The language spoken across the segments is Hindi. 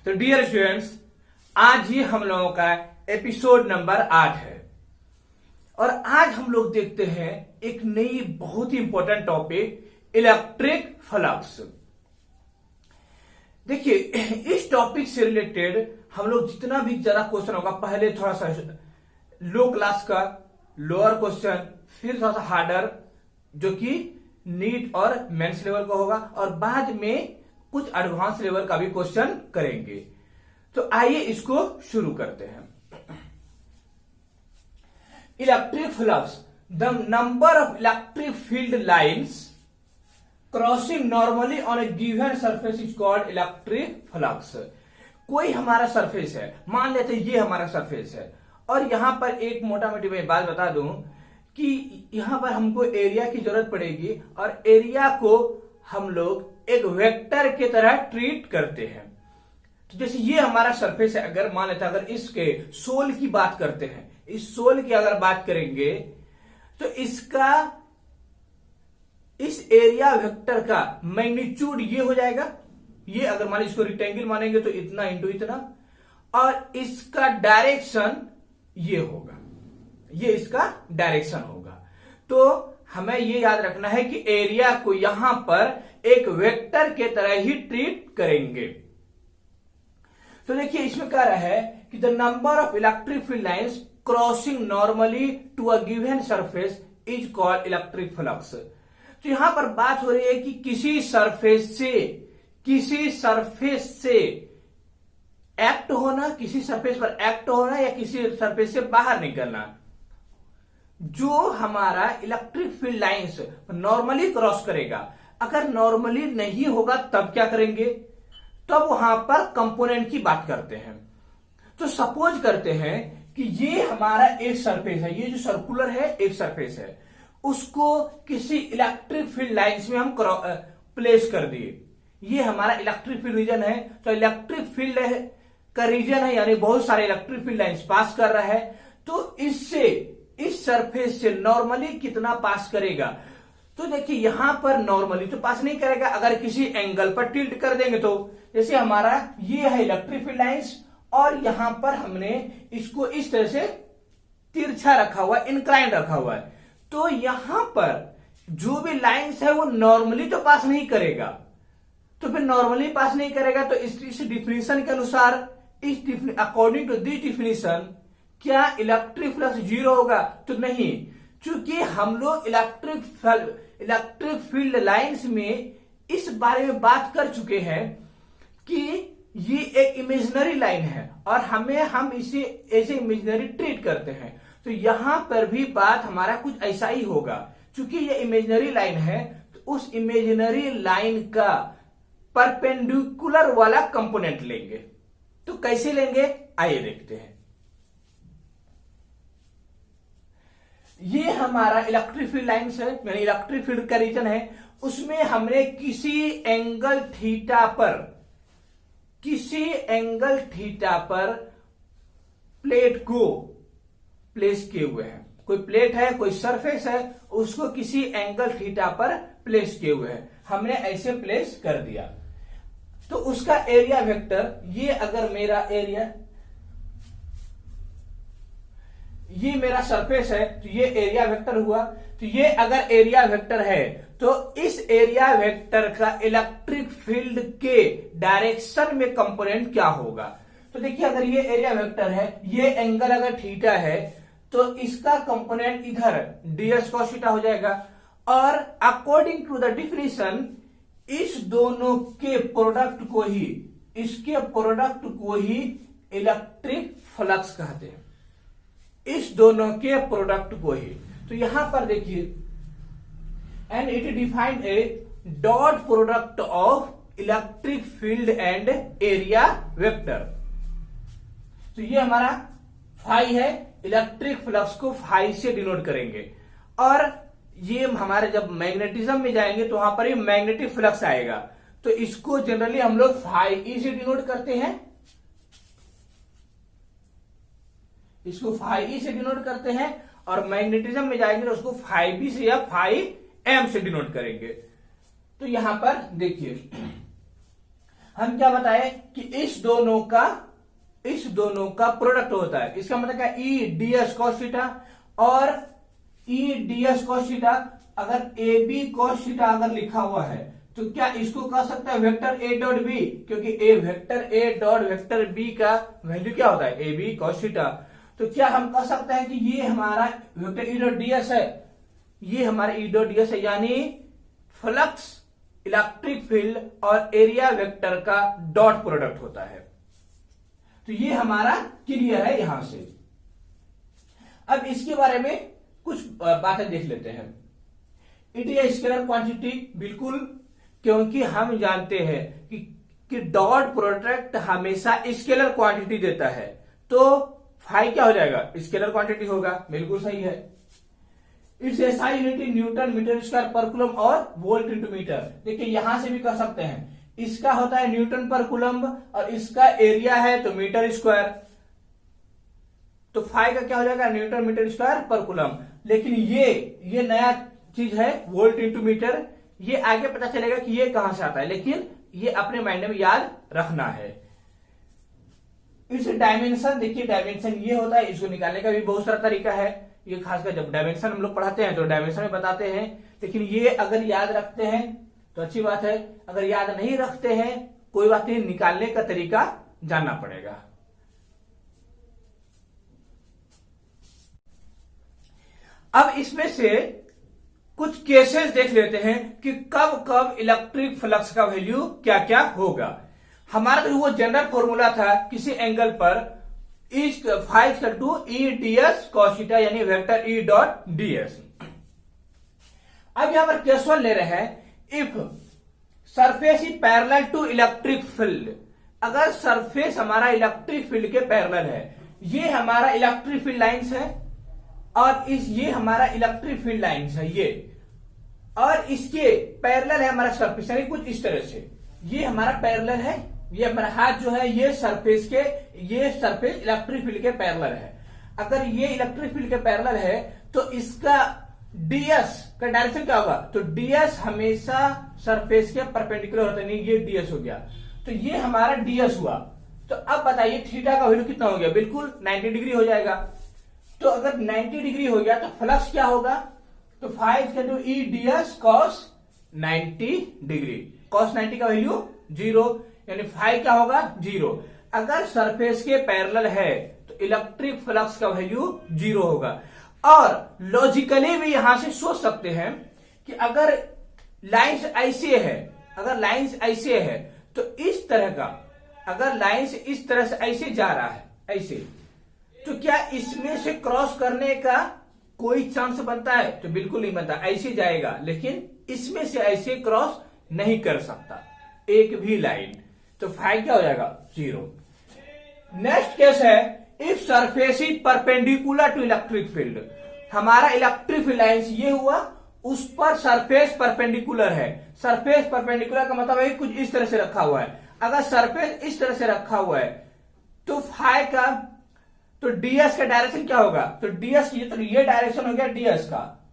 तो डियर स्टूडेंट्स, आज ही हम लोगों का एपिसोड नंबर 8 है और आज हम लोग देखते हैं एक नई बहुत ही इंपॉर्टेंट टॉपिक, इलेक्ट्रिक फ्लक्स। देखिए, इस टॉपिक से रिलेटेड हम लोग जितना भी ज्यादा क्वेश्चन होगा, पहले थोड़ा सा लो क्लास का लोअर क्वेश्चन, फिर थोड़ा सा हार्डर जो कि नीट और मेंस लेवल का होगा, और बाद में कुछ एडवांस लेवल का भी क्वेश्चन करेंगे। तो आइए इसको शुरू करते हैं। Electric flux, the number of electric field lines crossing normally on A given surface is called electric flux. कोई हमारा सरफेस है, मान लेते हैं ये हमारा सरफेस है, और यहां पर एक मोटा मोटी मैं बात बता दूं कि यहां पर हमको एरिया की जरूरत पड़ेगी, और एरिया को हम लोग एक वेक्टर के तरह ट्रीट करते हैं। तो जैसे ये हमारा सरफेस है, अगर मान लेते हैं, अगर इसके सोल की बात करते हैं, इस सोल की अगर बात करेंगे तो इसका इस एरिया वेक्टर का मैग्नीट्यूड ये हो जाएगा, ये अगर मान इसको रेक्टेंगल मानेंगे तो इतना इंटू इतना, और इसका डायरेक्शन ये होगा, ये इसका डायरेक्शन होगा। तो हमें ये याद रखना है कि एरिया को यहां पर एक वेक्टर के तरह ही ट्रीट करेंगे। तो देखिए, इसमें कह रहा है कि the number of electric field lines crossing normally to a given surface is called electric flux. तो यहां पर बात हो रही है कि किसी सरफेस से एक्ट होना, किसी सरफेस पर एक्ट होना, या किसी सरफेस से बाहर निकलना, जो हमारा electric field lines normally cross करेगा। अगर नॉर्मली नहीं होगा तब क्या करेंगे, तब वहां पर कंपोनेंट की बात करते हैं। तो सपोज करते हैं कि ये हमारा एक सरफेस है, ये जो सर्कुलर है एक सरफेस है, उसको किसी इलेक्ट्रिक फील्ड लाइंस में हम प्लेस कर दिए। ये हमारा इलेक्ट्रिक फील्ड रीजन है, तो इलेक्ट्रिक फील्ड का रीजन है, यानी बहुत सारे इलेक्ट्रिक फील्ड लाइंस पास कर रहा है। तो इससे इस सरफेस से नॉर्मली कितना पास करेगा, तो देखिए यहां पर नॉर्मली तो पास नहीं करेगा, अगर किसी एंगल पर टिल्ट कर देंगे तो, जैसे हमारा ये है इलेक्ट्रिक फील्ड लाइंस, और यहां पर हमने इसको इस तरह से तिरछा रखा हुआ, इंक्लाइन रखा हुआ है, तो यहां पर जो भी लाइंस है वो नॉर्मली तो पास नहीं करेगा। तो फिर नॉर्मली पास नहीं करेगा तो इस डिफिनेशन के अनुसार, अकॉर्डिंग टू दिस डिफिनेशन, क्या इलेक्ट्रिक फ्लक्स जीरो होगा? तो नहीं, क्योंकि हम लोग इलेक्ट्रिक फील्ड लाइंस में इस बारे में बात कर चुके हैं कि ये एक इमेजिनरी लाइन है और हम इसे ऐसे इमेजिनरी ट्रीट करते हैं। तो यहां पर भी बात हमारा कुछ ऐसा ही होगा, क्योंकि ये इमेजिनरी लाइन है, तो उस इमेजिनरी लाइन का परपेंडिकुलर वाला कंपोनेंट लेंगे। तो कैसे लेंगे, आइए देखते हैं। ये हमारा इलेक्ट्रिक फील्ड लाइंस है, यानी इलेक्ट्रिक फील्ड का रीजन है, उसमें हमने किसी एंगल थीटा पर प्लेट को प्लेस किए हुए हैं। कोई प्लेट है, कोई सरफेस है, उसको किसी एंगल थीटा पर प्लेस किए हुए हैं, हमने ऐसे प्लेस कर दिया। तो उसका एरिया वेक्टर, ये अगर मेरा एरिया, ये मेरा सरफेस है, तो ये एरिया वेक्टर हुआ। तो ये अगर एरिया वेक्टर है तो इस एरिया वेक्टर का इलेक्ट्रिक फील्ड के डायरेक्शन में कंपोनेंट क्या होगा। तो देखिए, अगर ये एरिया वेक्टर है, ये एंगल अगर थीटा है, तो इसका कंपोनेंट इधर ds cos थीटा हो जाएगा, और अकॉर्डिंग टू द डिफिनेशन इस दोनों के प्रोडक्ट को ही इलेक्ट्रिक फ्लक्स कहते हैं, इस दोनों के प्रोडक्ट को ही। तो यहां पर देखिए, and it defined A dot product of electric field and area vector. तो ये हमारा फाई है, इलेक्ट्रिक फ्लक्स को फाई से डिनोट करेंगे, और ये हमारे जब मैग्नेटिज्म में जाएंगे तो वहां पर ये मैग्नेटिक फ्लक्स आएगा, तो इसको जनरली हम लोग फाई ई से डिनोट करते हैं, इसको फाई ई से डिनोट करते हैं, और मैग्नेटिज्म में जाएंगे तो उसको फाई बी से या फाई एम से डिनोट करेंगे। तो यहां पर देखिए, हम क्या बताए कि इस दोनों का प्रोडक्ट होता है। इसका मतलब क्या, E D S cos theta और E D S cos theta, अगर ए बी कॉस थीटा अगर लिखा हुआ है तो क्या इसको कह सकता है वेक्टर ए डॉट बी, क्योंकि A vector A dot vector B का वैल्यू क्या होता है, ए बी कॉस थीटा। तो क्या हम कह सकते हैं कि ये हमारा vector E dot D S है, ये हमारा ई डॉट डी एस है, यानी फ्लक्स, इलेक्ट्रिक फील्ड और एरिया वेक्टर का डॉट प्रोडक्ट होता है। तो ये हमारा क्लियर है यहां से। अब इसके बारे में कुछ बातें देख लेते हैं। इट इज स्केलर क्वांटिटी, बिल्कुल, क्योंकि हम जानते हैं कि डॉट प्रोडक्ट हमेशा स्केलर क्वांटिटी देता है, तो फाई क्या हो जाएगा, स्केलर क्वांटिटी होगा, बिल्कुल सही है। It's SI unit newton metre square per coulomb और वोल्ट इंटू मीटर। देखिए यहां से भी कर सकते हैं, इसका होता है न्यूटन पर कूलम और इसका एरिया है तो मीटर स्क्वायर, तो फाई का क्या हो जाएगा, Newton metre square per coulomb. लेकिन ये नया चीज है, वोल्ट इंटू मीटर, ये आगे पता चलेगा कि ये कहां से आता है, लेकिन ये अपने माइंड में याद रखना है। इस डायमेंशन, देखिए डायमेंशन ये होता है, इसको निकालने का भी बहुत सारा तरीका है। ये खासकर जब डायमेंशन हम लोग पढ़ाते हैं तो डायमेंशन में बताते हैं, लेकिन ये अगर याद रखते हैं तो अच्छी बात है, अगर याद नहीं रखते हैं कोई बात नहीं, निकालने का तरीका जानना पड़ेगा। अब इसमें से कुछ केसेस देख लेते हैं कि कब कब इलेक्ट्रिक फ्लक्स का वैल्यू क्या क्या होगा। हमारा तो वो जनरल फॉर्मूला था किसी एंगल पर five two E D S cos theta, यानी vector E dot D S. अब यहां पर केस 1 ले रहे हैं, if surface is parallel to electric field, अगर सरफेस हमारा इलेक्ट्रिक फील्ड के पैरेलल है, ये हमारा इलेक्ट्रिक फील्ड लाइंस है और ये हमारा इलेक्ट्रिक फील्ड लाइंस है ये, और इसके पैरेलल है हमारा सरफेस, यानी कुछ इस तरह से ये हमारा पैरेलल है, ये हमारा हाथ जो है ये सरफेस इलेक्ट्रिक फील्ड के पैरेलल है। अगर ये इलेक्ट्रिक फील्ड के पैरेलल है तो इसका डीएस का डायरेक्शन क्या होगा, तो डीएस हमेशा सरफेस के परपेंडिकुलर होता है, नहीं ये डीएस हो गया, तो ये हमारा डीएस हुआ। तो अब बताइए थीटा का वैल्यू कितना हो गया, बिल्कुल 90 डिग्री हो जाएगा। तो अगर 90 डिग्री हो गया तो फ्लक्स क्या होगा, तो 5 ई डीएस कॉस 90 डिग्री, कॉस 90 का वैल्यू 0, यानी फाई क्या होगा 0। अगर सरफेस के पैरेलल है तो इलेक्ट्रिक फ्लक्स का वैल्यू 0 होगा। और लॉजिकली भी यहां से सोच सकते हैं कि अगर लाइंस ऐसे है तो इस तरह का, अगर लाइंस इस तरह से ऐसे जा रहा है ऐसे, तो क्या इसमें से क्रॉस करने का कोई चांस बनता है, तो बिल्कुल नहीं बनता, ऐसे जाएगा, लेकिन इसमें से ऐसे क्रॉस नहीं कर सकता एक भी लाइन, तो फाई क्या हो जाएगा 0। नेक्स्ट केस है, if surface is perpendicular to electric field, हमारा इलेक्ट्रिक फील्ड लाइंस ये हुआ, उस पर सरफेस परपेंडिकुलर है। सरफेस परपेंडिकुलर का मतलब है कुछ इस तरह से रखा हुआ है, अगर सरफेस इस तरह से रखा हुआ है तो फाई का, तो डीएस का डायरेक्शन क्या होगा, तो डीएस ये डायरेक्शन हो गया डीएस का,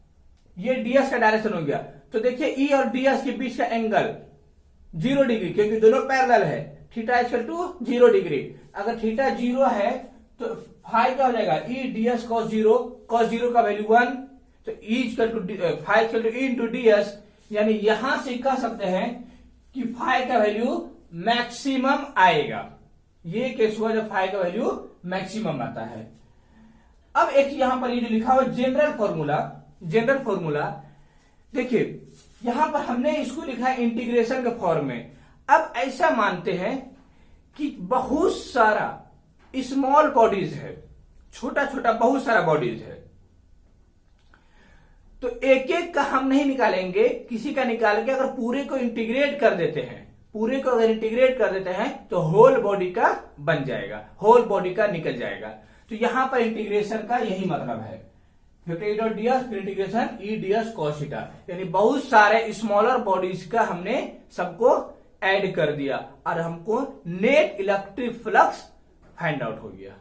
ये डीएस का डायरेक्शन हो गया। तो देखिए ई और डीएस के बीच का एंगल 0 डिग्री, क्योंकि दोनों पैरेलल है, थीटा इक्वल टू 0 डिग्री। अगर थीटा 0 है तो फाई क्या हो जाएगा, ई डीएस कॉस 0, कॉस 0 का वैल्यू 1, तो E equal to phi equal to E into ds, यानी यहां से कह सकते हैं कि फाई का वैल्यू मैक्सिमम आएगा। ये केस हुआ जब फाई का वैल्यू मैक्सिमम आता है। अब एक यहां पर ये जो लिखा हुआ जनरल फॉर्मूला, देखिए यहां पर हमने इसको लिखा है इंटीग्रेशन के फॉर्म में। अब ऐसा मानते हैं कि बहुत सारा स्मॉल बॉडीज है, छोटा छोटा बहुत सारा बॉडीज है, तो एक एक का हम नहीं निकालेंगे, किसी का निकाल के अगर पूरे को इंटीग्रेट कर देते हैं, तो होल बॉडी का बन जाएगा, होल बॉडी का निकल जाएगा। तो यहां पर इंटीग्रेशन का यही मतलब है, इंटीग्रेशन ई डीएस कॉस थीटा, यानी बहुत सारे स्मॉलर बॉडीज का हमने सबको ऐड कर दिया और हमको net electric flux find out हो गया।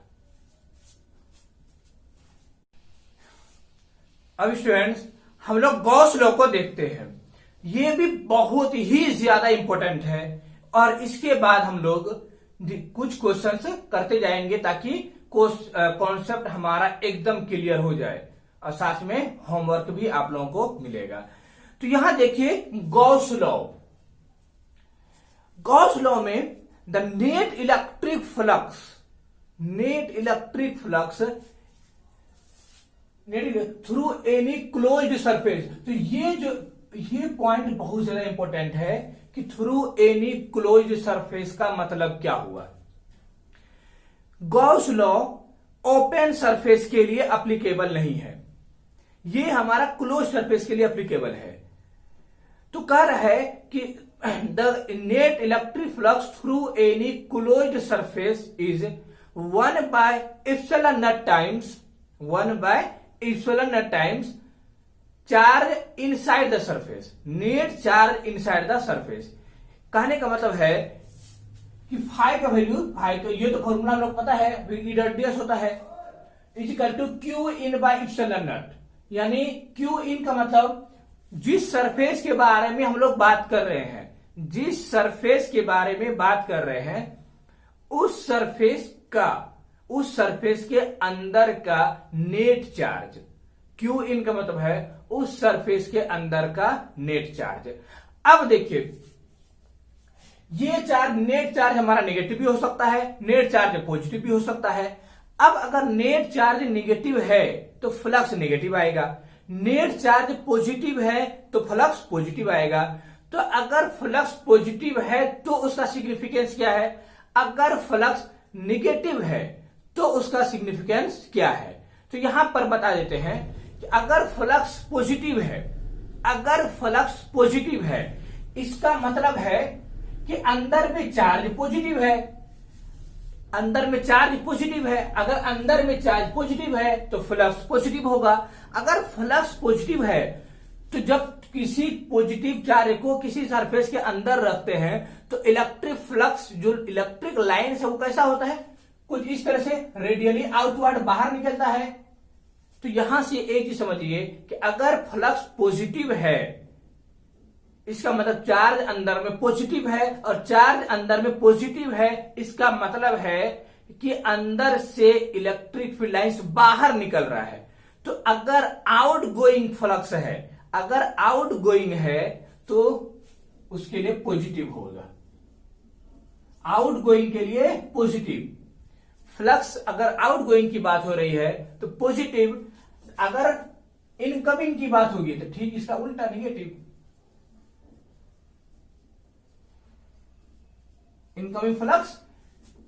अब स्टूडेंट्स हम लोग गॉस लॉ को देखते हैं, ये भी बहुत ही ज्यादा इंपॉर्टेंट है और इसके बाद हम लोग कुछ क्वेश्चंस करते जाएंगे ताकि कॉन्सेप्ट हमारा एकदम क्लियर हो जाए और साथ में होमवर्क भी आप लोगों को मिलेगा। तो यहां देखिए गॉस लॉ। गॉस लॉ में the net electric flux through any closed surface. तो ये पॉइंट बहुत ज्यादा इंपॉर्टेंट है कि थ्रू एनी क्लोज्ड सरफेस का मतलब क्या हुआ। गॉस लॉ ओपन सरफेस के लिए एप्लीकेबल नहीं है, ये हमारा क्लोज सरफेस के लिए एप्लीकेबल है। तो कह रहा है कि the net electric flux through any closed surface is 1/ε0 times charge inside the surface, net charge inside the surface. कहने का मतलब है कि फाई का वैल्यू, फाई तो ये तो फॉर्मूला हम लोग पता है, रेडियस होता है equal to q in by epsilon naught. यानी क्यू इन का मतलब जिस सरफेस के बारे में हम लोग बात कर रहे हैं, जिस सरफेस के बारे में बात कर रहे हैं उस सरफेस के अंदर का नेट चार्ज। क्यू इन का मतलब है उस सरफेस के अंदर का नेट चार्ज। अब देखिए ये चार्ज, नेट चार्ज हमारा नेगेटिव भी हो सकता है, नेट चार्ज पॉजिटिव भी हो सकता है। अब अगर नेट चार्ज नेगेटिव है तो फ्लक्स नेगेटिव आएगा, नेट चार्ज पॉजिटिव है तो फ्लक्स पॉजिटिव आएगा। तो अगर फ्लक्स पॉजिटिव है तो उसका सिग्निफिकेंस क्या है, अगर फ्लक्स नेगेटिव है तो उसका सिग्निफिकेंस क्या है। तो यहां पर बता देते हैं कि अगर फ्लक्स पॉजिटिव है इसका मतलब है कि अंदर में चार्ज पॉजिटिव है, अंदर में चार्ज पॉजिटिव है। अगर अंदर में चार्ज पॉजिटिव है तो फ्लक्स पॉजिटिव होगा। अगर फ्लक्स पॉजिटिव है तो जब किसी पॉजिटिव चार्ज को किसी सरफेस के अंदर रखते हैं तो इलेक्ट्रिक फ्लक्स, जो इलेक्ट्रिक लाइन है वो कैसा होता है, कुछ इस तरह से रेडियली आउटवर्ड बाहर निकलता है। तो यहां से एक चीज समझिए कि अगर फ्लक्स पॉजिटिव है इसका मतलब चार्ज अंदर में पॉजिटिव है, और चार्ज अंदर में पॉजिटिव है इसका मतलब है कि अंदर से इलेक्ट्रिक फील्ड लाइंस बाहर निकल रहा है। तो अगर आउटगोइंग फ्लक्स है, अगर आउटगोइंग है तो उसके लिए पॉजिटिव होगा, आउटगोइंग के लिए पॉजिटिव। फ्लक्स अगर आउटगोइंग की बात हो रही है तो पॉजिटिव, अगर इनकमिंग की बात होगी तो ठीक इसका उल्टा नेगेटिव। इनकमिंग फ्लक्स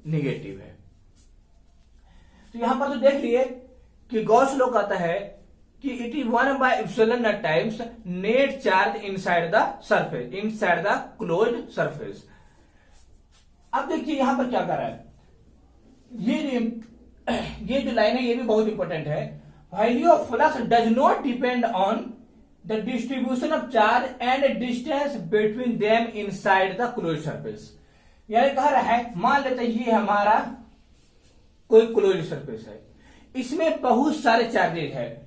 नेगेटिव है। तो यहां पर तो देख लिए कि गॉस लॉ कहता है कि it is 1/ε0 times net charge inside the surface, inside the closed surface. अब देखिए यहां पर क्या कर रहा है, ये जो लाइन है ये भी बहुत इंपॉर्टेंट है। Value of flux does not depend on the distribution of charge and distance between them inside the closed surface. यानी कह रहा है, मान लेते हैं ये हमारा कोई क्लोज सरफेस है, इसमें बहुत सारे चार्जेज है,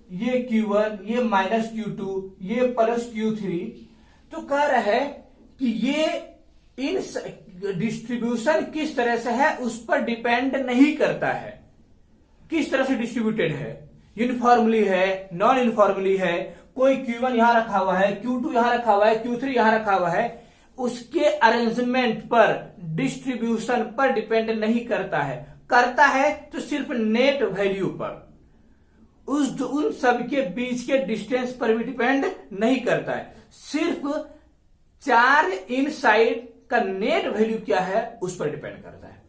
ये Q1, ये -Q2, ये +Q3। तो कह रहा है कि ये इन डिस्ट्रीब्यूशन किस तरह से है उस पर डिपेंड नहीं करता है, किस तरह से डिस्ट्रीब्यूटेड है, यूनिफॉर्मली है, नॉन यूनिफॉर्मली है, कोई Q1 यहां रखा हुआ है, Q2 यहां रखा हुआ है, Q3 यहां रखा हुआ है, उसके अरेंजमेंट पर, डिस्ट्रीब्यूशन पर डिपेंड नहीं करता है तो सिर्फ नेट वैल्यू पर, उन सब के बीच के डिस्टेंस पर भी डिपेंड नहीं करता है, सिर्फ चार्ज इनसाइड का नेट वैल्यू क्या है उस पर डिपेंड करता है।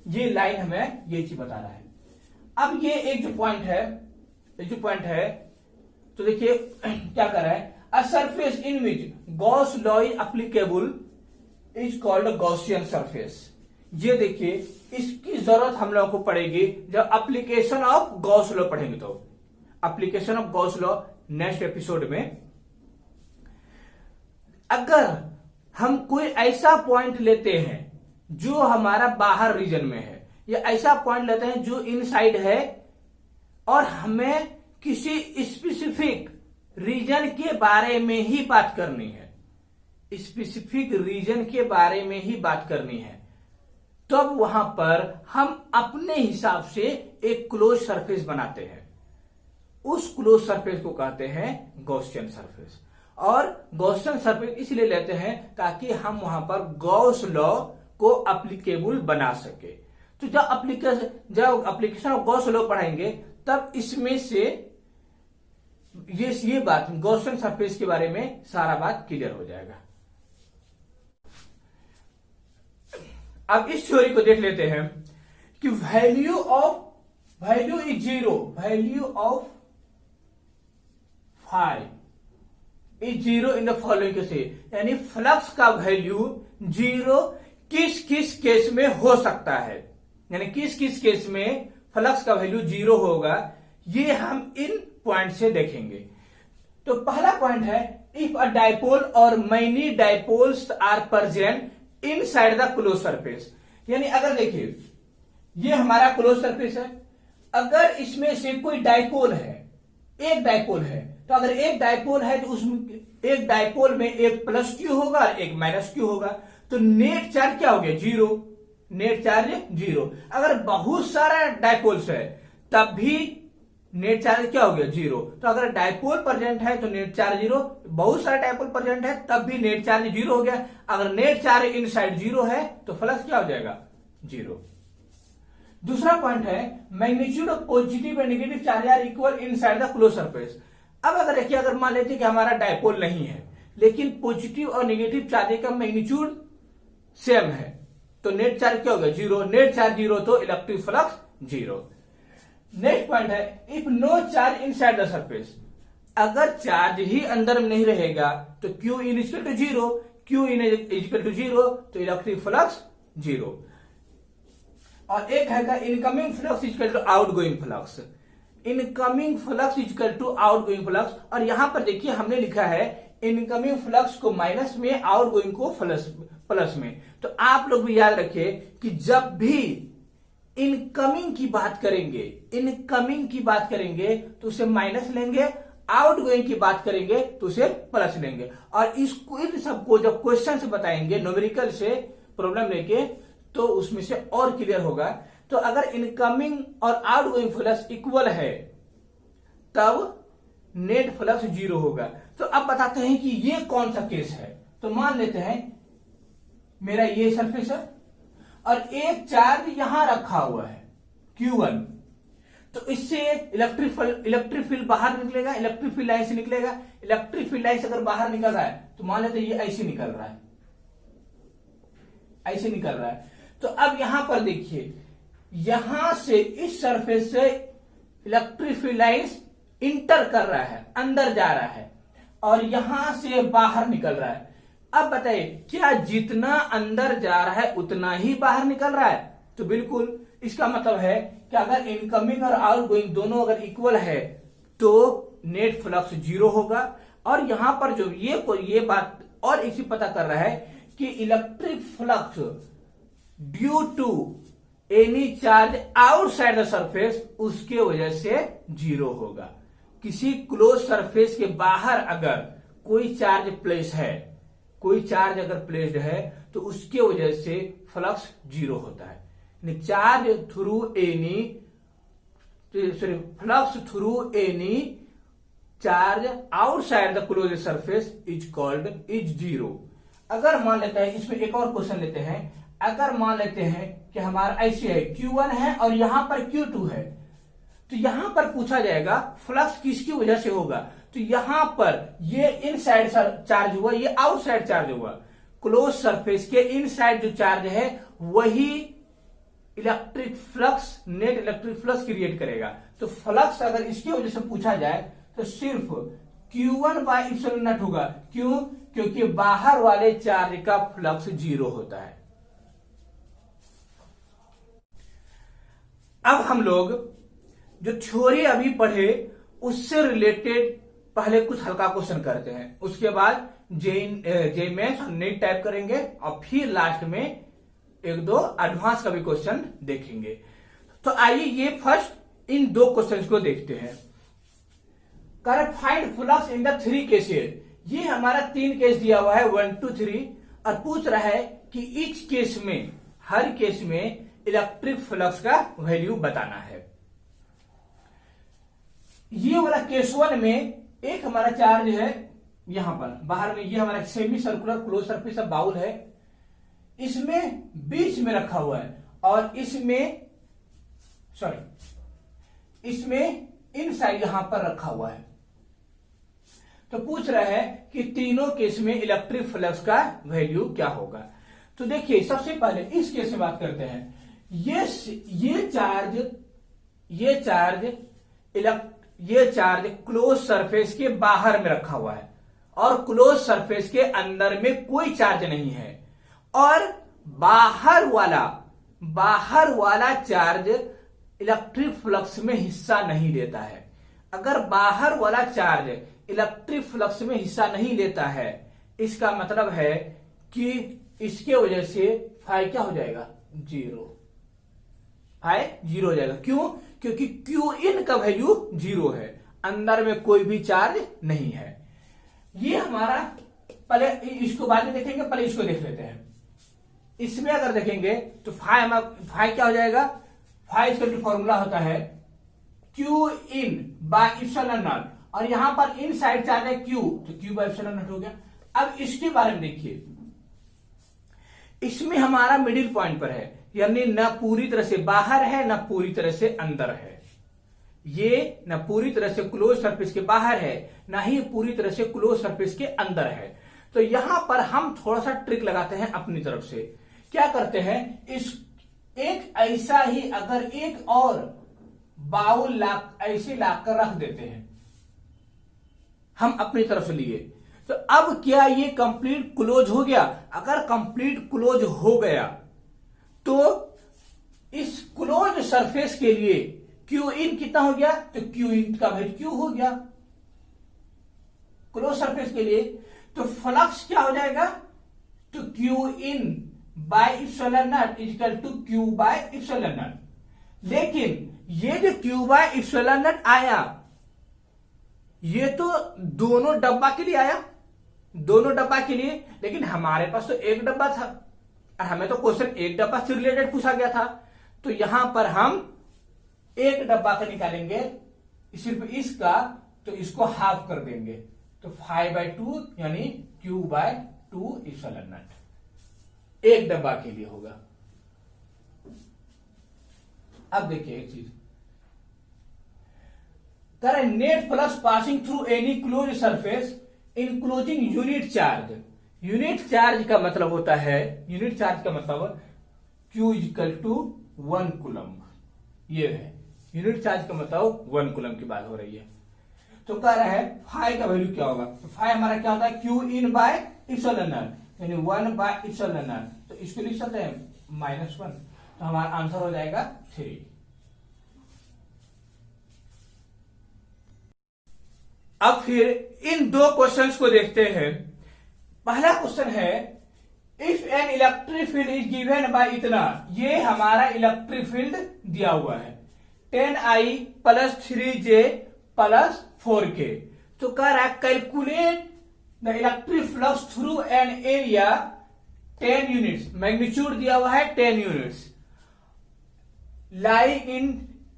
ये लाइन हमें ये चीज बता रहा है। अब ये एक जो पॉइंट है तो देखिए क्या कर रहा है, A surface in which Gauss law is applicable is called Gaussian surface। ये देखिए इसकी जरूरत हम लोगों को पड़ेगी जब एप्लीकेशन ऑफ गॉस लॉ पढ़ेंगे, तो application of Gauss law next episode में। अगर हम कोई ऐसा पॉइंट लेते हैं जो हमारा बाहर रीजन में है, या ऐसा पॉइंट लेते हैं जो इनसाइड है, और हमें किसी स्पेसिफिक रीजन के बारे में ही बात करनी है, स्पेसिफिक रीजन के बारे में ही बात करनी है, तब वहां पर हम अपने हिसाब से एक क्लोज सरफेस बनाते हैं। उस क्लोज सरफेस को कहते हैं गॉसियन सरफेस। और गॉसियन सरफेस इसलिए लेते हैं ताकि हम वहां पर गॉस लॉ को एप्लीकेबल बना सके। तो जब एप्लीकेशन ऑफ गॉस लॉ पढ़ाएंगे तब इसमें से ये बात गॉसियन सरफेस के बारे में सारा बात क्लियर हो जाएगा। अब इस थ्योरी को देख लेते हैं कि value is zero, value of phi is zero in the following cases, यानी फ्लक्स का वैल्यू जीरो किस किस केस में हो सकता है, यानी किस किस केस में फ्लक्स का वैल्यू जीरो होगा, ये हम इन पॉइंट से देखेंगे। तो पहला पॉइंट है, इफ अ डाइपोल और many dipoles are present inside the close surface, यानी अगर देखिए ये हमारा क्लोज सरफेस है, अगर इसमें से कोई डाइपोल है, एक डाइपोल है, तो अगर एक डाइपोल है तो उसमें एक डाइपोल में एक प्लस क्यू होगा और एक माइनस क्यू होगा, तो नेट चार्ज क्या हो गया, जीरो, नेट चार्ज जीरो। अगर बहुत सारा डाइपोल्स है तब भी नेट चार्ज क्या हो गया, जीरो। तो अगर डाइपोल प्रेजेंट है तो नेट चार्ज जीरो, बहुत सारा डाइपोल प्रेजेंट है तब भी नेट चार्ज जीरो हो गया। अगर नेट चार्ज इनसाइड जीरो है तो फ्लक्स क्या हो जाएगा, जीरो। दूसरा पॉइंट है, magnitude of positive and negative charge are equal inside the close surface. अब अगर देखिए, अगर मान लेते कि हमारा डाइपोल नहीं है लेकिन पॉजिटिव और नेगेटिव चार्ज का मैग्नीट्यूड सेम है, तो नेट चार्ज क्या होगा, जीरो। नेट चार्ज जीरो तो electric flux zero. Next point है, if no charge inside the surface, अगर चार्ज ही अंदर में नहीं रहेगा तो Q in equal to zero, Q in equal to zero तो इलेक्ट्रिक फ्लक्स जीरो। और एक है incoming flux equal to outgoing flux, incoming flux equal to outgoing flux. और यहां पर देखिए हमने लिखा है इनकमिंग फ्लक्स को माइनस में, आउटगोइंग को प्लस में। तो आप लोग भी याद रखिए कि जब भी इनकमिंग की बात करेंगे तो उसे माइनस लेंगे, आउटगोइंग की बात करेंगे तो उसे प्लस लेंगे। और इसको इन सबको जब क्वेश्चन से बताएंगे न्यूमेरिकल से प्रॉब्लम लेके तो उसमें से और क्लियर होगा। तो अगर इनकमिंग और आउटगोइंग फ्लक्स इक्वल है तब नेट फ्लक्स जीरो होगा। तो अब बताते हैं कि ये कौन सा केस है। तो मान लेते हैं मेरा ये सरफेस है और एक चार्ज यहां रखा हुआ है Q1, तो इससे इलेक्ट्रिक फील्ड बाहर निकलेगा, इलेक्ट्रिक फील्ड लाइन से निकलेगा। इलेक्ट्रिक फील्ड लाइन से अगर बाहर निकल रहा है तो मान लेते हैं ये ऐसे निकल रहा है, ऐसे निकल रहा है। तो अब यहां पर देखिए, यहां से इस सरफेस से इलेक्ट्रिक फील्ड लाइंस इंटर कर रहा है, अंदर जा रहा है, और यहां से बाहर निकल रहा है। अब बताइए, क्या जितना अंदर जा रहा है उतना ही बाहर निकल रहा है? तो बिल्कुल। इसका मतलब है कि अगर इनकमिंग और आउटगोइंग दोनों अगर इक्वल है तो नेट फ्लक्स जीरो होगा। और यहां पर जो ये बात और इसी पता कर रहा है कि electric flux due to any charge outside the surface, उसके वजह से जीरो होगा। किसी क्लोज सरफेस के बाहर अगर कोई चार्ज प्लेस है, कोई चार्ज अगर प्लेस्ड है तो उसके वजह से फ्लक्स जीरो होता है। Charge through any flux through any charge outside the close surface is called is zero. अगर मान लेते हैं, इसमें एक और क्वेश्चन लेते हैं, अगर मान लेते हैं कि हमारा ऐसे है Q1 है और यहां पर Q2 है, तो यहां पर पूछा जाएगा फ्लक्स किसकी वजह से होगा। तो यहां पर ये इनसाइड चार्ज हुआ, ये आउटसाइड चार्ज हुआ। क्लोज सरफेस के इनसाइड जो चार्ज है वही electric flux, net electric flux create करेगा। तो फ्लक्स अगर इसकी वजह से पूछा जाए तो सिर्फ Q1 बाय इप्सिलॉन नॉट होगा। क्यों? क्योंकि बाहर वाले चार्ज का फ्लक्स जीरो होता है। अब हम लोग जो थ्योरी अभी पढ़े उससे रिलेटेड पहले कुछ हल्का क्वेश्चन करते हैं, उसके बाद जे मेंस और नीट टाइप करेंगे और फिर लास्ट में एक दो एडवांस का भी क्वेश्चन देखेंगे। तो आइए ये फर्स्ट इन दो क्वेश्चन को देखते हैं। Find flux in the three cases, ये हमारा 3 केस दिया हुआ है 1 2 3 और पूछ रहा है कि इच केस में, हर केस में इलेक्ट्रिक फ्लक्स का वैल्यू बताना है। ये वाला केस 1 में एक हमारा चार्ज है यहां पर बाहर में, ये हमारा semi circular close surface of bowl है, इसमें बीच में रखा हुआ है और इसमें इनसाइड यहां पर रखा हुआ है। तो पूछ रहा है कि तीनों केस में इलेक्ट्रिक फ्लक्स का वैल्यू क्या होगा। तो देखिए सबसे पहले इस केस में बात करते हैं। ये चार्ज क्लोज सरफेस के बाहर में रखा हुआ है और क्लोज सरफेस के अंदर में कोई चार्ज नहीं है, और बाहर वाला चार्ज इलेक्ट्रिक फ्लक्स में हिस्सा नहीं लेता है। अगर बाहर वाला चार्ज इलेक्ट्रिक फ्लक्स में हिस्सा नहीं लेता है, इसका मतलब है कि इसके वजह से फाई क्या हो जाएगा, 0 हो जाएगा। क्यों? क्योंकि क्यू इन का वैल्यू 0 है, अंदर में कोई भी चार्ज नहीं है। ये हमारा, पहले इसको बाद में देखेंगे, पहले इसको देख लेते हैं। इसमें अगर देखेंगे तो फाई क्या हो जाएगा, फाई इसका जो फॉर्मूला होता है Q in by epsilon not, और यहां पर इन साइड चार्ज है क्यू, तो क्यू बाय इप्सिलॉन नॉट हो गया। अब इसके बारे में देखिए, इसमें हमारा मिडिल पॉइंट पर है, यानी न पूरी तरह से बाहर है न पूरी तरह से अंदर है। ये न पूरी तरह से क्लोज सरफेस के बाहर है, ना ही पूरी तरह से क्लोज सरफेस के अंदर है। तो यहां पर हम थोड़ा सा ट्रिक लगाते हैं अपनी तरफ से। क्या करते हैं, इस एक ऐसा ही अगर एक और बाउल ऐसे लाकर रख देते हैं हम अपनी तरफ से लिए, तो अब क्या ये कंप्लीट क्लोज हो गया? अगर कंप्लीट क्लोज हो गया तो इस क्लोज सरफेस के लिए क्यू इन कितना हो गया, तो क्यू इन का वैल्यू क्यू हो गया क्लोज सरफेस के लिए। तो फ्लक्स क्या हो जाएगा, तो Q in by epsilon naught equal to q by epsilon naught. लेकिन ये जो क्यू बाय इप्सिलॉन नॉट आया, ये तो दोनों डब्बा के लिए आया, दोनों डब्बा के लिए, लेकिन हमारे पास तो एक डब्बा था और हमें तो क्वेश्चन एक डब्बा से रिलेटेड पूछा गया था। तो यहां पर हम एक डब्बा का निकालेंगे सिर्फ इसका, तो इसको हाफ कर देंगे, तो 5/2 यानी क्यू बाय 2 इप्सिलॉन नॉट एक डब्बा के लिए होगा। अब देखिए एक चीज, net flux passing through any close surface enclosing unit charge. Unit charge का मतलब होता है, यूनिट चार्ज का मतलब Q इक्वल टू 1 कूलम, ये है यूनिट चार्ज का मतलब 1 कूलम की बात हो रही है। तो कह रहा है फाई का वैल्यू क्या होगा, तो फाई हमारा क्या होता है, Q in by epsilon not यानी 1 बाय इप्सिलॉन नॉट, तो इसको लिख सकते हैं -1, तो हमारा आंसर हो जाएगा 3। अब फिर इन दो क्वेश्चंस को देखते हैं। पहला क्वेश्चन है, if an electric field is given by इतना, ये हमारा इलेक्ट्रिक फील्ड दिया हुआ है 10I + 3J + 4K। तो कह रहा है calculate the electric flux through an area 10 units, magnitude दिया हुआ है 10 units, lying in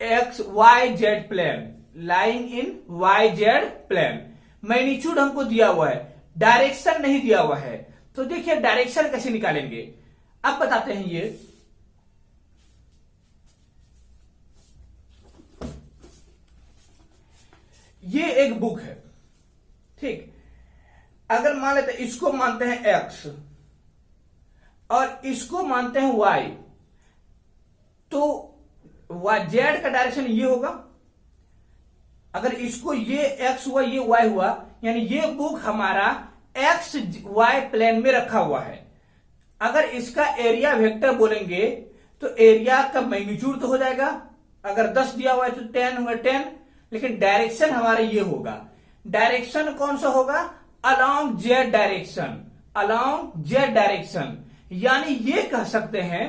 XYZ plane, lying in YZ plane. Magnitude हमको दिया हुआ है, डायरेक्शन नहीं दिया हुआ है। तो देखिए डायरेक्शन कैसे निकालेंगे, अब बताते हैं। ये एक बुक है, ठीक। अगर मान लेते हैं इसको मानते हैं X और इसको मानते हैं Y, तो Z का डायरेक्शन ये होगा। अगर इसको ये X हुआ, ये Y हुआ, यानी ये बुक हमारा XY प्लेन में रखा हुआ है। अगर इसका एरिया वेक्टर बोलेंगे तो एरिया का मैग्नीट्यूड तो हो जाएगा, अगर 10 दिया हुआ है तो 10 होगा 10, लेकिन डायरेक्शन हमारा ये होगा। डायरेक्शन कौन सा होगा, along Z direction, along Z direction. यानी ये कह सकते हैं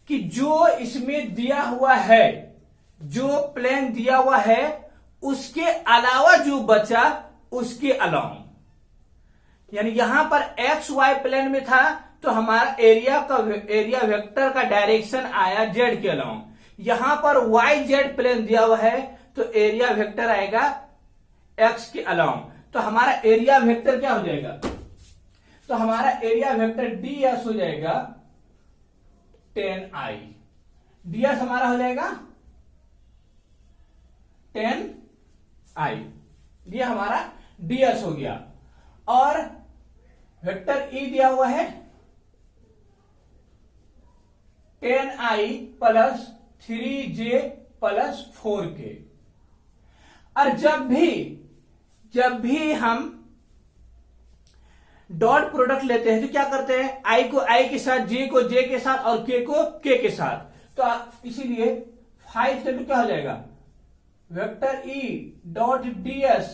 कि जो इसमें दिया हुआ है, जो प्लेन दिया हुआ है, उसके अलावा जो बचा उसके अलोंग, यानी यहां पर एक्स वाई प्लेन में था तो हमारा एरिया वेक्टर का डायरेक्शन आया जेड के अलोंग। यहां पर वाई जेड प्लेन दिया हुआ है तो एरिया वेक्टर आएगा एक्स के अलोंग। तो हमारा एरिया वेक्टर क्या हो जाएगा, तो हमारा एरिया वेक्टर ds हो जाएगा 10i। ds हमारा हो जाएगा 10i, ये हमारा ds हो गया। और वेक्टर e दिया हुआ है 10i plus 3j plus 4k। और जब भी हम डॉट प्रोडक्ट लेते हैं तो क्या करते हैं, i को i के साथ, j को j के साथ और k को k के साथ। तो इसीलिए 5 से क्या हो जाएगा, वेक्टर e डॉट ds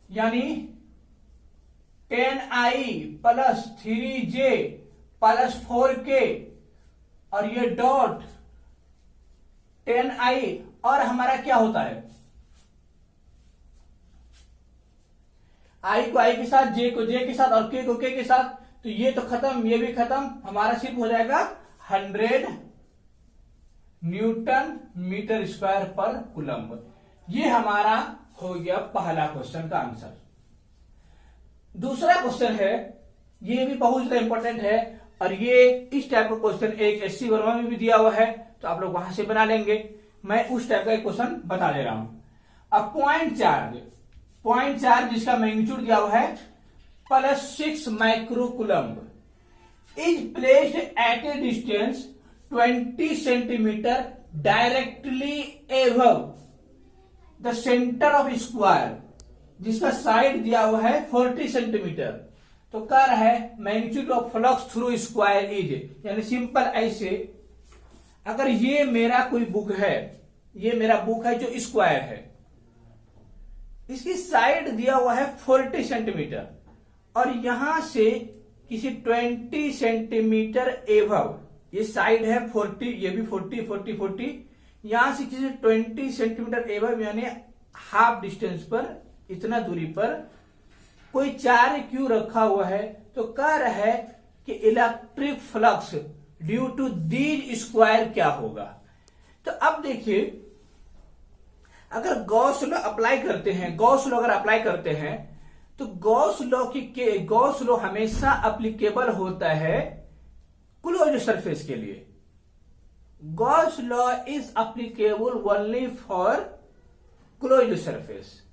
यानी 10i plus 3j plus 4k और ये डॉट 10i और हमारा क्या होता है, i को i के साथ, j को j के साथ और k को k के साथ। तो ये तो खत्म, ये भी खत्म, हमारा सिर्फ हो जाएगा 100 न्यूटन मीटर स्क्वायर पर कूलम्ब। ये हमारा हो गया पहला क्वेश्चन का आंसर। दूसरा क्वेश्चन है, ये भी बहुत ज्यादा इंपॉर्टेंट है और ये इस टाइप का क्वेश्चन एक एससी वर्मा में भी दिया हुआ है, तो आप लोग वहां से बना लेंगे। मैं उस टाइप का एक क्वेश्चन बता दे रहा हूं। अब पॉइंट चार्ज जिसका मैग्नीट्यूड दिया हुआ है +6 micro coulomb is placed at A distance 20 centimetre directly above the centre of square, जिसका साइड दिया हुआ है 40 सेंटीमीटर। तो कह रहा है magnitude of flux through square is, यानी सिंपल ऐसे, अगर ये मेरा कोई बुक है, ये मेरा बुक है जो स्क्वायर है, इसकी साइड दिया हुआ है 40 सेंटीमीटर और यहां से किसी 20 सेंटीमीटर एबव, ये साइड है 40, ये भी 40, यहां से किसी 20 सेंटीमीटर एबव यानी हाफ डिस्टेंस पर, इतना दूरी पर कोई चार्ज क्यू रखा हुआ है। तो कह रहा है कि electric flux due to these square क्या होगा। तो अब देखिए, अगर गॉस लॉ अप्लाई करते हैं, गॉस लॉ अगर अप्लाई करते हैं तो गॉस लॉ हमेशा अप्लीकेबल होता है क्लोज्ड सरफेस के लिए। Gauss law is applicable only for closed surface.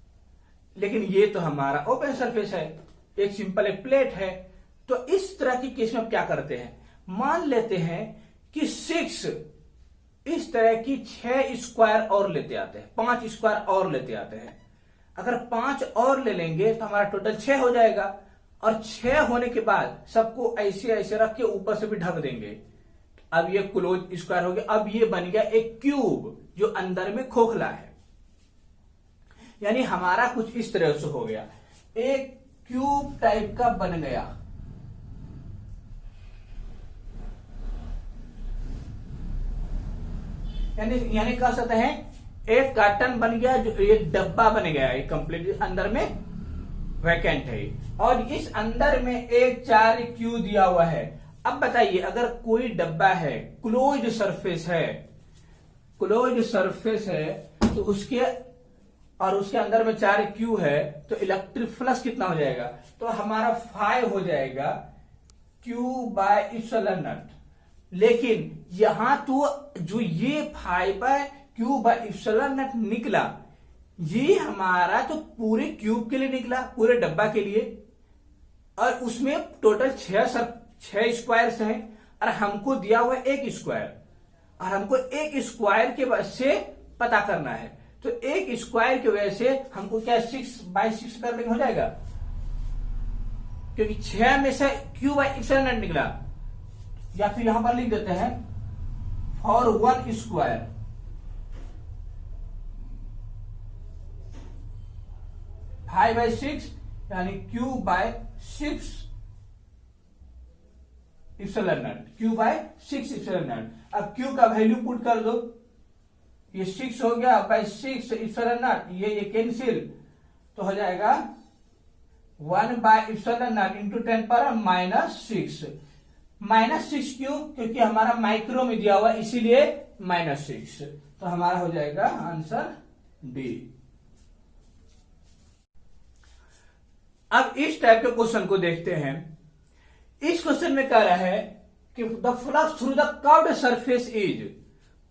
लेकिन ये तो हमारा ओपन सरफेस है, एक सिंपल एक प्लेट है। तो इस तरह की केस में आप क्या करते हैं, मान लेते हैं कि 6 इस तरह की 6 स्क्वायर और लेते आते हैं, 5 स्क्वायर और लेते आते हैं। अगर 5 और ले लेंगे तो हमारा टोटल 6 हो जाएगा और 6 होने के बाद सबको ऐसे ऐसे रख के ऊपर से भी ढक देंगे। अब ये क्लोज स्क्वायर हो गया। अब ये बन गया एक क्यूब जो अंदर में खोखला है, यानी हमारा कुछ इस तरह से हो गया, एक क्यूब टाइप का बन गया। यानी कह सकते हैं एक कार्टन बन गया, जो एक डब्बा बन गया, एक कंप्लीट अंदर में वैकेंट है और इस अंदर में एक 4 क्यू दिया हुआ है। अब बताइए, अगर कोई डब्बा है, क्लोज्ड सरफेस है तो उसके अंदर में 4 क्यू है तो इलेक्ट्रिक फ्लक्स कितना हो जाएगा, तो हमारा 5 हो जाएगा Q/ε0। लेकिन यहां तो जो ये 5/Q/ε0 निकला, ये हमारा तो पूरे क्यूब के लिए निकला, पूरे डब्बा के लिए, और उसमें टोटल 6 स्क्वायर्स हैं और हमको दिया हुआ एक स्क्वायर, और हमको एक स्क्वायर के वजह से पता करना है। तो एक स्क्वायर की वजह से हमको क्या 6/6 कर लेंगे, हो जाएगा, क्योंकि 6 में से Q/ε0 निकला। या फिर यहां पर लिख देते हैं फॉर 1 स्क्वायर 5/6 यानी Q/6ε0। अब Q का वैल्यू पुट कर दो, ये 6 हो गया, 6/6 ε0, ये कैंसिल, तो हो जाएगा 1/ε0 इंटू 10⁻⁻6। -6 क्यों? क्योंकि हमारा माइक्रो में दिया हुआ इसीलिए -6। तो हमारा हो जाएगा आंसर डी। अब इस टाइप के क्वेश्चन को देखते हैं। इस क्वेश्चन में कह रहा है कि the flux through the curved surface is,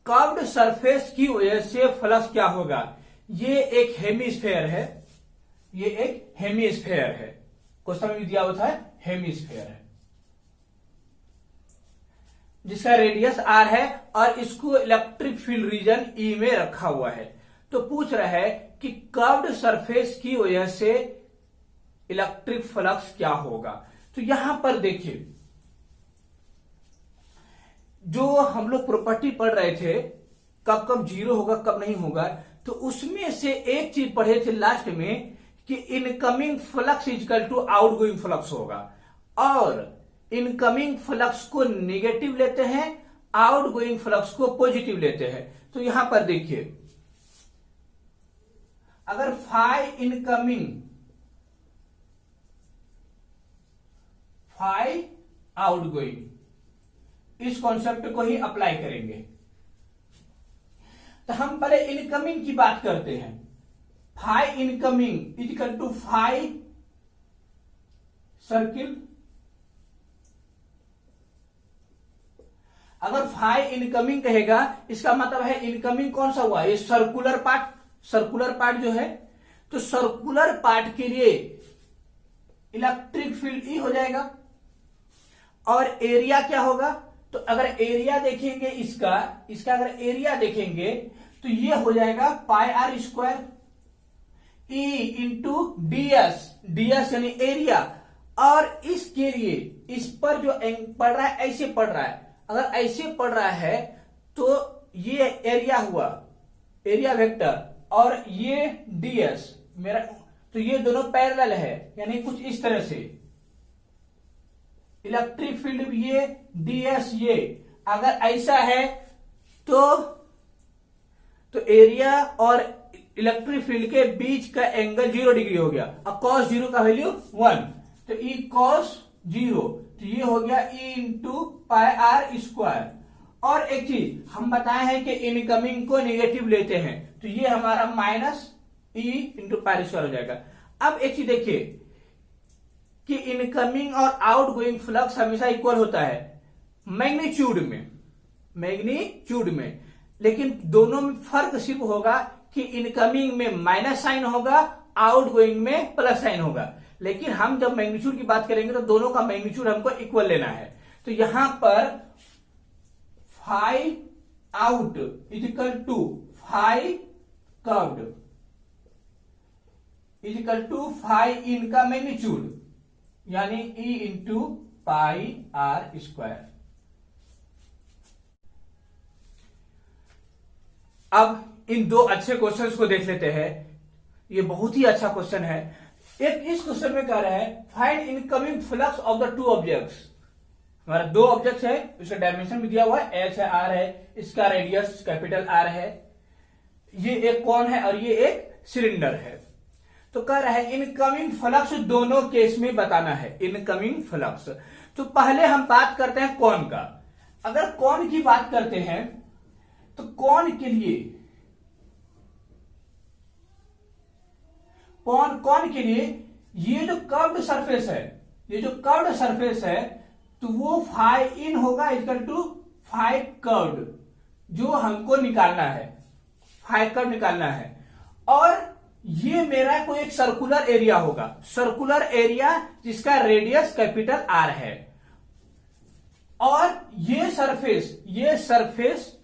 curved surface की वजह से फ्लक्स क्या होगा। ये एक हेमिस्फेयर है, ये एक हेमिस्फेयर है, क्वेश्चन में दिया हुआ था हेमिस्फेयर है जिसका रेडियस आर है और इसको इलेक्ट्रिक फील्ड रीजन ई में रखा हुआ है। तो पूछ रहा है कि कर्व्ड सरफेस की वजह से इलेक्ट्रिक फ्लक्स क्या होगा। तो यहां पर देखिए, जो हम लोग प्रॉपर्टी पढ़ रहे थे कब कब जीरो होगा कब नहीं होगा, तो उसमें से एक चीज पढ़े थे लास्ट में कि incoming flux equal to outgoing flux होगा, और इनकमिंग फ्लक्स को नेगेटिव लेते हैं, आउटगोइंग फ्लक्स को पॉजिटिव लेते हैं। तो यहां पर देखिए, अगर फाई इनकमिंग फाई आउटगोइंग, इस कॉन्सेप्ट को ही अप्लाई करेंगे। तो हम पहले इनकमिंग की बात करते हैं। Phi incoming equal to phi circle. अगर फाई इनकमिंग कहेगा इसका मतलब है इनकमिंग कौन सा हुआ, ये सर्कुलर पार्ट, सर्कुलर पार्ट जो है। तो सर्कुलर पार्ट के लिए इलेक्ट्रिक फील्ड ई हो जाएगा, और एरिया क्या होगा। तो अगर एरिया देखेंगे इसका अगर एरिया देखेंगे तो ये हो जाएगा pi are square E into DS, D S यानी एरिया। और इसके लिए इस पर जो पढ़ रहा है ऐसे पढ़ रहा है, अगर ऐसे पढ़ रहा है तो ये एरिया हुआ, एरिया वेक्टर, और ये डीएस मेरा, तो ये दोनों पैरेलल है, यानी कुछ इस तरह से इलेक्ट्रिक फील्ड ये डीएस ये अगर ऐसा है तो एरिया और इलेक्ट्रिक फील्ड के बीच का एंगल 0 डिग्री हो गया। अब कॉस 0 का वैल्यू 1, तो ई कॉस 0, तो ये हो गया E into pi are square. और एक चीज हम बताए हैं कि इनकमिंग को नेगेटिव लेते हैं, तो ये हमारा minus E into pi square हो जाएगा। अब एक चीज देखिए कि इनकमिंग और आउटगोइंग फ्लक्स हमेशा इक्वल होता है मैग्नीट्यूड में, लेकिन दोनों में फर्क सिर्फ होगा कि इनकमिंग में माइनस साइन होगा, आउटगोइंग में प्लस साइन होगा। लेकिन हम जब मैग्नीट्यूड की बात करेंगे तो दोनों का मैग्नीट्यूड हमको इक्वल लेना है। तो यहां पर phi out equal to phi curved equal to phi in का मैग्नीट्यूड, यानी E into pi are square. अब इन दो अच्छे क्वेश्चंस को देख लेते हैं। ये बहुत ही अच्छा क्वेश्चन है। एक इस क्वेश्चन में कह रहा है find incoming flux of the two objects. हमारा दो ऑब्जेक्ट्स है, इसका डायमेंशन भी दिया हुआ है, एच है, आर है, इसका रेडियस कैपिटल आर है, ये एक कोन है और ये एक सिलेंडर है। तो कह रहा है इनकमिंग फ्लक्स दोनों केस में बताना है, इनकमिंग फ्लक्स। तो पहले हम बात करते हैं कोन का। अगर कोन की बात करते हैं तो कोन के लिए कोन के लिए ये जो कर्व्ड सरफेस है, ये जो कर्व्ड सरफेस है, तो वो फाई इन होगा इक्वल टू फाई कर्व्ड, जो हमको निकालना है, फाई कर्व निकालना है। और ये मेरा कोई एक सर्कुलर एरिया होगा, सर्कुलर एरिया जिसका रेडियस कैपिटल आर है। और ये सरफेस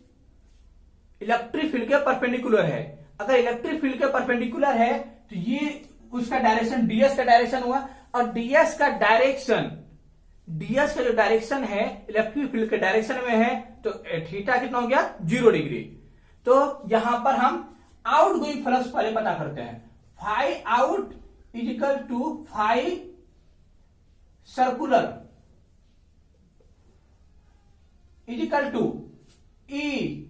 इलेक्ट्रिक फील्ड के परपेंडिकुलर है। अगर इलेक्ट्रिक फील्ड के परपेंडिकुलर है तो ये उसका डायरेक्शन डीएस का डायरेक्शन हुआ, और डीएस का जो डायरेक्शन है इलेक्ट्रिक फील्ड के डायरेक्शन में है, तो थीटा कितना हो गया 0 डिग्री। तो यहां पर हम आउट गोइंग फ्लक्स पहले पता करते हैं। Phi out equal to phi circular equal to E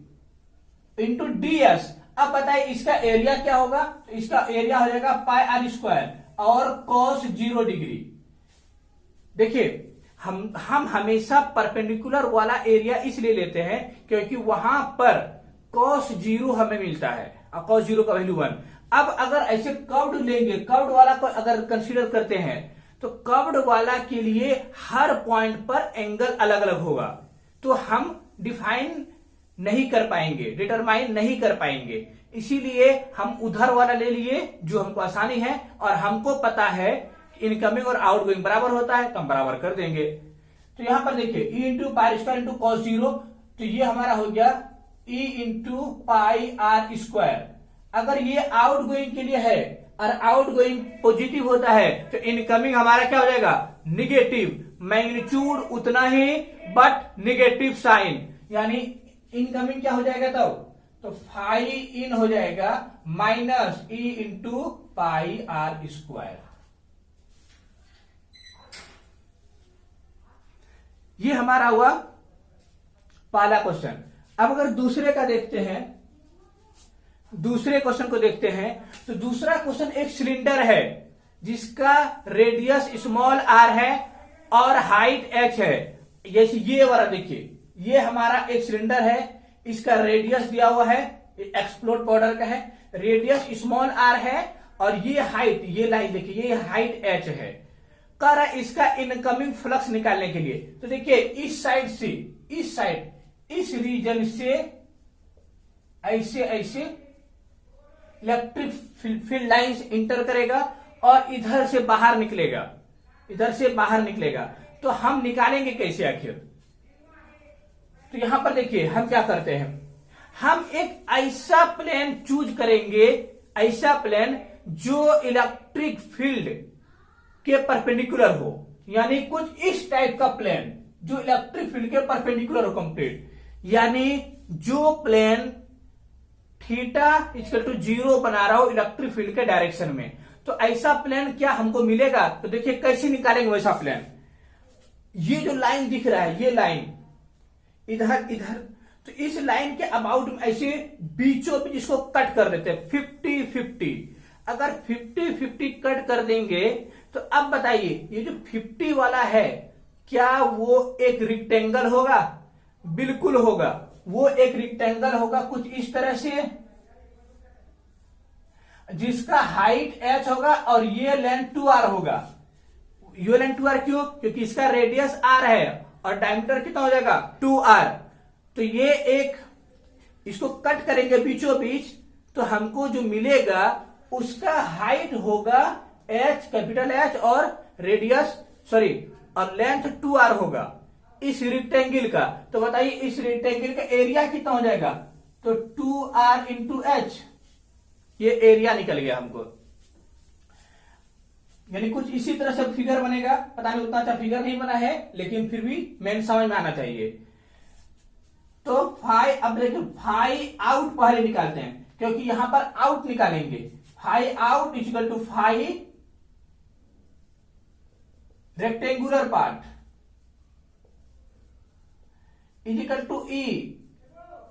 into ds. अब बताइए इसका एरिया क्या होगा, तो इसका एरिया हो जाएगा पाई आर स्क्वायर, और cos 0 डिग्री। देखिए हम हमेशा परपेंडिकुलर वाला एरिया इसलिए लेते हैं क्योंकि वहां पर cos 0 हमें मिलता है और cos 0 का वैल्यू 1। अब अगर ऐसे कर्व्ड लेंगे, कर्व्ड वाला को अगर कंसीडर करते हैं तो कर्व्ड वाला के लिए हर पॉइंट पर एंगल अलग अलग होगा, तो हम डिफाइन नहीं कर पाएंगे, डिटरमाइन नहीं कर पाएंगे। इसीलिए हम उधर वाला ले लिए जो हमको आसानी है, और हमको पता है इनकमिंग और आउटगोइंग बराबर होता है तो हम बराबर कर देंगे। तो यहां पर देखिए E into pi square into cos 0, तो ये हमारा हो गया E into pi are square. अगर ये आउटगोइंग के लिए है और आउटगोइंग पॉजिटिव होता है तो इनकमिंग हमारा क्या हो जाएगा, निगेटिव। मैग्नीट्यूड उतना ही बट निगेटिव साइन, यानी इनकमिंग क्या हो जाएगा तब, तो फाई इन हो जाएगा minus E into pi are square. ये हमारा हुआ पहला क्वेश्चन। अब अगर दूसरे का देखते हैं, दूसरे क्वेश्चन को देखते हैं, तो दूसरा क्वेश्चन एक सिलेंडर है जिसका रेडियस स्मॉल आर है और हाइट एच है। जैसे ये वाला देखिए, ये हमारा एक सिलेंडर है, इसका रेडियस दिया हुआ है, एक्सप्लोड पाउडर का है, रेडियस स्मॉल आर है और ये हाइट, ये लाइन देखिए, ये हाइट एच है। कर रहा है इसका इनकमिंग फ्लक्स निकालने के लिए। तो देखिए इस साइड से, इस साइड, इस रीजन से ऐसे ऐसे इलेक्ट्रिक फील्ड लाइंस इंटर करेगा और इधर से बाहर निकलेगा, इधर से बाहर निकलेगा। तो हम निकालेंगे कैसे आखिर? तो यहां पर देखिए हम क्या करते हैं, हम एक ऐसा प्लेन चूज करेंगे, ऐसा प्लेन जो इलेक्ट्रिक फील्ड के परपेंडिकुलर हो, यानी कुछ इस टाइप का प्लेन जो इलेक्ट्रिक फील्ड के परपेंडिकुलर हो कंप्लीट, यानी जो प्लेन थीटा इक्वल टू 0 बना रहा हो इलेक्ट्रिक फील्ड के डायरेक्शन में। तो ऐसा प्लेन क्या हमको मिलेगा? तो देखिए कैसे निकालेंगे वैसा प्लेन। ये जो लाइन दिख रहा है, ये लाइन इधर इधर, तो इस लाइन के अबाउट ऐसे बीचों बीच इसको कट कर देते हैं 50-50। अगर 50-50 कट कर देंगे तो अब बताइए ये जो 50 वाला है क्या वो एक रेक्टेंगल होगा? बिल्कुल होगा, वो एक रेक्टेंगल होगा कुछ इस तरह से, जिसका हाइट h होगा और ये लेंथ 2r होगा। ये लेंथ 2r क्यों? क्योंकि इसका रेडियस r है और डायमीटर कितना हो जाएगा 2r। तो ये एक, इसको कट करेंगे बीचों बीच, तो हमको जो मिलेगा उसका हाइट होगा h, कैपिटल H, और रेडियस और लेंथ 2r होगा इस रेक्टेंगल का। तो बताइए इस रेक्टेंगल का एरिया कितना हो जाएगा? तो 2r इंटू एच, ये एरिया निकल गया हमको। यानी कुछ इसी तरह से फिगर बनेगा। पता नहीं उतना अच्छा फिगर नहीं बना है, लेकिन फिर भी मेन समझ में आना चाहिए। तो फाई, अब देखिए फाई आउट पहले निकालते हैं क्योंकि यहां पर आउट निकालेंगे। Phi out equal to phi rectangular part equal to E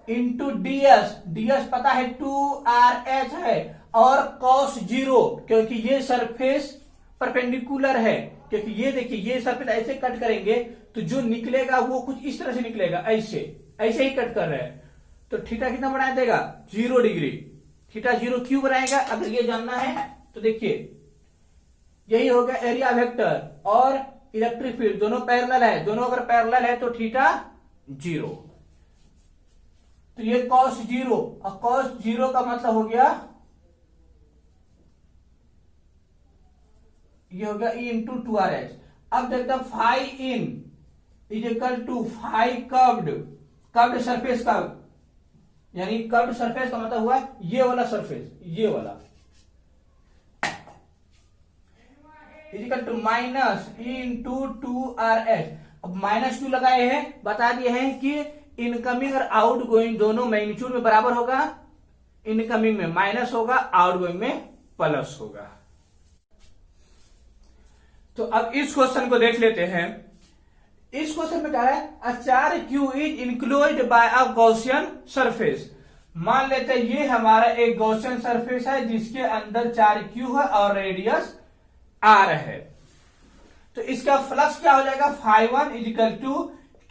into DS. Ds पता है 2RH है, और cos 0 क्योंकि ये सरफेस परपेंडिकुलर है, क्योंकि ये देखिए ये सरफेस ऐसे कट करेंगे तो जो निकलेगा वो कुछ इस तरह से निकलेगा, ऐसे ऐसे ही कट कर रहे हैं। तो थीटा कितना बना देगा? 0 डिग्री। थीटा 0 क्यों बनाएगा? अगर ये जानना है तो देखिए यही होगा एरिया वेक्टर और इलेक्ट्रिक फील्ड दोनों पैरेलल है, दोनों अगर पैरेलल है तो थीटा 0। तो ये cos 0 और cos 0 का मतलब हो गया, ये हो गया E इंटू 2RH। अब देखते हैं phi in is equal to phi curved surface का, यानी कर्व्ड सरफेस का मतलब हुआ ये वाला सरफेस, ये वाला equal to minus E into 2RH। अब -2 लगाए हैं, बता दिए हैं कि इनकमिंग और आउटगोइंग दोनों मैग्नीट्यूड में बराबर होगा। इनकमिंग में माइनस होगा, आउटगोइंग में प्लस होगा। तो अब इस क्वेश्चन को देख लेते हैं। इस क्वेश्चन में क्या है, a charge q is enclosed by a Gaussian surface. मान लेते हैं ये हमारा एक गॉसियन सरफेस है जिसके अंदर चार्ज q है और रेडियस आर है। तो इसका फ्लक्स क्या हो जाएगा, φ1 is equal to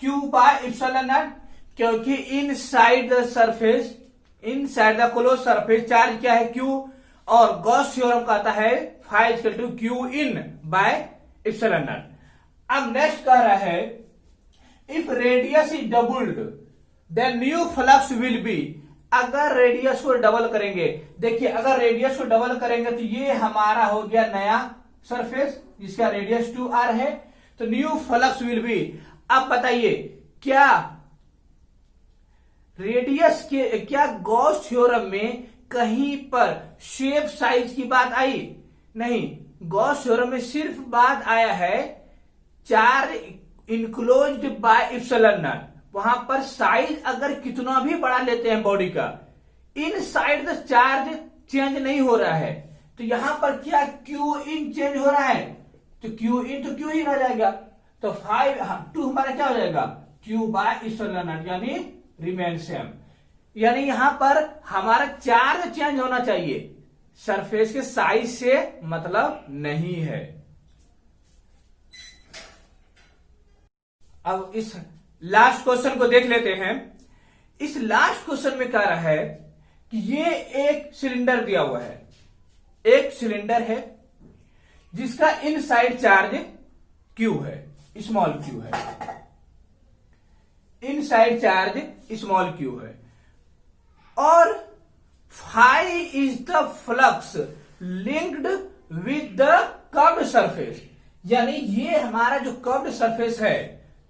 q by epsilon naught, क्योंकि inside the surface, inside the close surface charge क्या है, क्यू, और गॉस थ्योरम कहता है φ is equal to q in by epsilon naught. अब नेक्स्ट कह रहा है if radius is doubled then new flux will be. अगर रेडियस को डबल करेंगे, देखिए अगर रेडियस को डबल करेंगे तो ये हमारा हो गया नया सरफेस जिसका रेडियस 2r है, तो न्यू फ्लक्स विल बी। अब बताइए क्या रेडियस के, क्या गॉस थ्योरम में कहीं पर शेप साइज की बात आई? नहीं, गॉस थ्योरम में सिर्फ बात आया है charge enclosed bye epsilon not. वहां पर साइज अगर कितना भी बढ़ा लेते हैं बॉडी का, इन साइड द चार्ज चेंज नहीं हो रहा है। तो यहां पर क्या क्यू इन चेंज हो रहा है, तो क्यू इन तो क्यू इन आ जाएगा, तो 2 हमारा क्या हो जाएगा, क्यू बाय इप्सिलॉन नॉट, यानी रिमेन सेम। यानी यहां पर हमारा चार्ज चेंज होना चाहिए, सरफेस के साइज से मतलब नहीं है। अब इस लास्ट क्वेश्चन को देख लेते हैं। इस लास्ट क्वेश्चन में कह रहा है कि ये एक सिलेंडर दिया हुआ है, एक सिलेंडर है जिसका इनसाइड चार्ज क्यू है, स्मॉल क्यू है, इनसाइड चार्ज स्मॉल क्यू है, और phi is the flux linked with the curved surface. यानी ये हमारा जो कर्व्ड सरफेस है,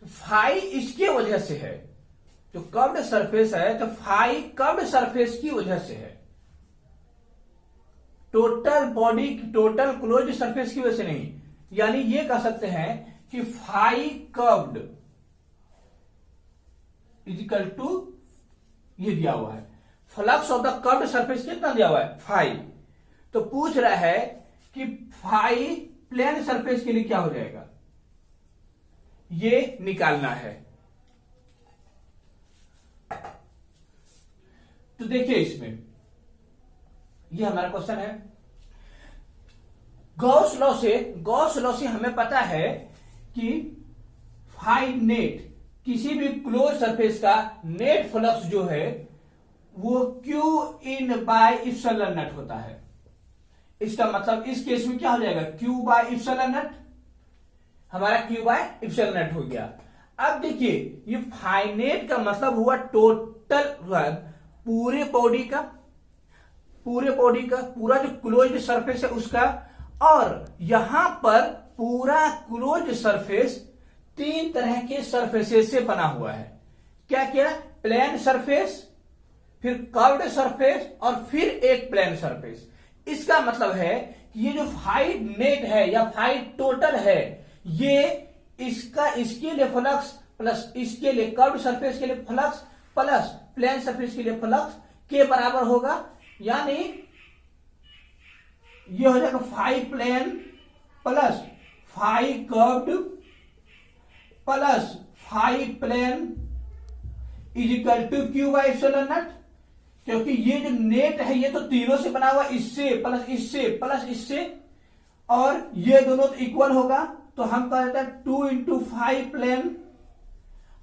फाई इसके वजह से है, जो कर्व्ड सरफेस है तो फाई कर्व्ड सरफेस की वजह से है, total body, total close surface की वजह से नहीं। यानी ये कह सकते हैं कि फाई कर्व्ड इजिकल टू ये दिया हुआ है, flux of the curved surface कितना दिया हुआ है, फाई। तो पूछ रहा है कि फाई प्लेन सरफेस के लिए क्या हो जाएगा, ये निकालना है। तो देखिए इसमें ये हमारा क्वेश्चन है। गॉस लॉ से हमें पता है कि फाई नेट, किसी भी क्लोज सरफेस का नेट फ्लक्स जो है वो Q in by epsilon not होता है। इसका मतलब इस केस में क्या हो जाएगा, क्यू बाय इप्सिलॉन नॉट, हमारा क्यू बाय इप्सिलॉन नॉट हो गया। अब देखिए ये फाइनेट का मतलब हुआ टोटल, पूरे बॉडी का, पूरा जो क्लोज्ड सरफेस है उसका, और यहां पर पूरा क्लोज्ड सरफेस 3 तरह के सरफेसेस से बना हुआ है। क्या क्या, प्लेन सरफेस, फिर कर्व्ड सरफेस, और फिर एक प्लेन सरफेस। इसका मतलब है कि ये जो फाई नेट है या फाई टोटल है, ये इसका, इसके लिए फ्लक्स प्लस इसके लिए कर्व्ड सरफेस के लिए फ्लक्स प्लस प्लेन सरफेस के लिए फ्लक्स के बराबर होगा। यानी ये हो जाएगा phi plane plus phi curved plus phi plane equal to q by epsilon naught. क्योंकि ये जो नेट है ये तो तीनों से बना हुआ, इससे प्लस इससे प्लस इससे, और ये दोनों तो इक्वल होगा, तो हम कह देते हैं 2 इंटू फाई प्लेन,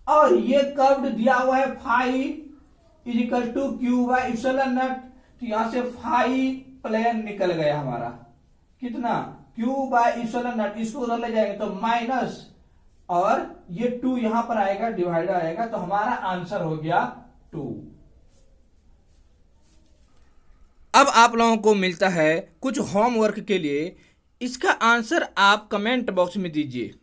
और ये कर्व्ड दिया हुआ है phi equal to q by epsilon naught. तो यहां से फाई प्लेन निकल गया हमारा, कितना, क्यू बाय इप्सिलॉन नॉट। इसको उधर ले जाएंगे तो माइनस, और ये 2 यहां पर आएगा, डिवाइड आएगा, तो हमारा आंसर हो गया 2। अब आप लोगों को मिलता है कुछ होमवर्क के लिए, इसका आंसर आप कमेंट बॉक्स में दीजिए।